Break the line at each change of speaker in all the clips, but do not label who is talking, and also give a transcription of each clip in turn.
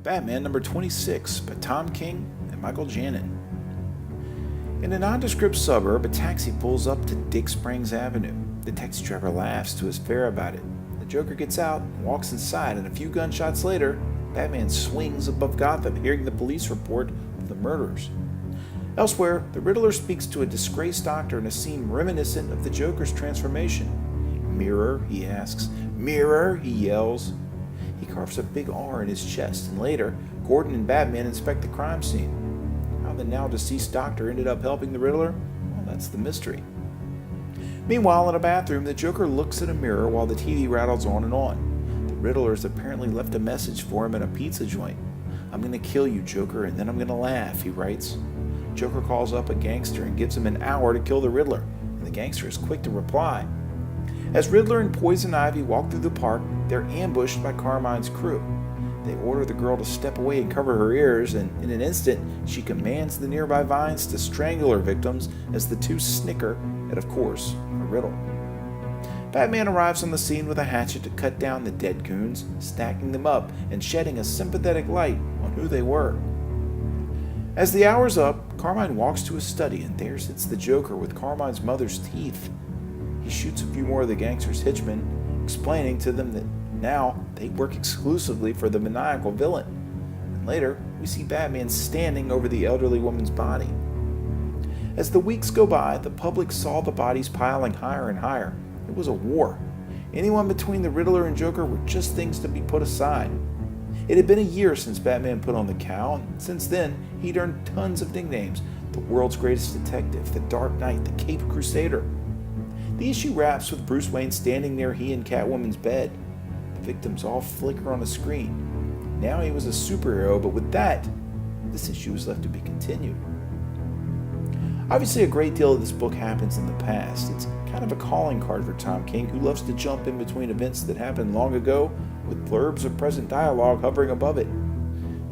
Batman number 26 by Tom King and Michael Janin. In a nondescript suburb, a taxi pulls up to Dick Springs Avenue. The taxi driver laughs to his fare about it. The Joker gets out and walks inside, and a few gunshots later, Batman swings above Gotham, hearing the police report of the murders. Elsewhere, the Riddler speaks to a disgraced doctor in a scene reminiscent of the Joker's transformation. "Mirror?" he asks. "Mirror?" he yells. He carves a big R in his chest, and later, Gordon and Batman inspect the crime scene. How the now deceased doctor ended up helping the Riddler? Well, that's the mystery. Meanwhile, in a bathroom, the Joker looks at a mirror while the TV rattles on and on. The Riddler has apparently left a message for him at a pizza joint. "I'm gonna kill you, Joker, and then I'm gonna laugh," he writes. Joker calls up a gangster and gives him an hour to kill the Riddler, and the gangster is quick to reply. As Riddler and Poison Ivy walk through the park, they're ambushed by Carmine's crew. They order the girl to step away and cover her ears, and in an instant, she commands the nearby vines to strangle her victims as the two snicker at, of course, a riddle. Batman arrives on the scene with a hatchet to cut down the dead goons, stacking them up and shedding a sympathetic light on who they were. As the hour's up, Carmine walks to his study, and there sits the Joker with Carmine's mother's teeth. He shoots a few more of the gangsters' henchmen, explaining to them that now they work exclusively for the maniacal villain. And later, we see Batman standing over the elderly woman's body. As the weeks go by, the public saw the bodies piling higher and higher. It was a war. Anyone between the Riddler and Joker were just things to be put aside. It had been a year since Batman put on the cowl, and since then, he'd earned tons of nicknames: the world's greatest detective, the Dark Knight, the Caped Crusader. The issue wraps with Bruce Wayne standing near he and Catwoman's bed. The victims all flicker on the screen. Now he was a superhero, but with that, this issue was left to be continued. Obviously, a great deal of this book happens in the past. It's kind of a calling card for Tom King, who loves to jump in between events that happened long ago with blurbs of present dialogue hovering above it.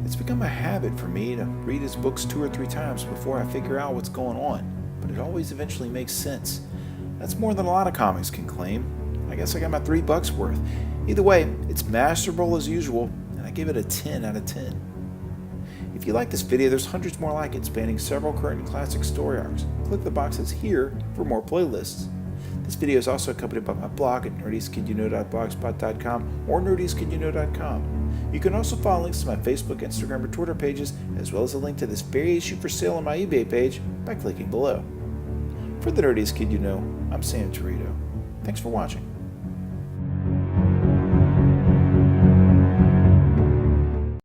It's become a habit for me to read his books 2 or 3 times before I figure out what's going on, but it always eventually makes sense. That's more than a lot of comics can claim. I guess I got my $3 worth. Either way, it's masterful as usual, and I give it a 10 out of 10. If you like this video, there's hundreds more like it, spanning several current and classic story arcs. Click the boxes here for more playlists. This video is also accompanied by my blog at nerdieskidyouknow.blogspot.com or nerdieskidyouknow.com. You can also follow links to my Facebook, Instagram, or Twitter pages, as well as a link to this very issue for sale on my eBay page by clicking below. For the Nerdiest Kid You Know, I'm Sam Torito. Thanks for watching.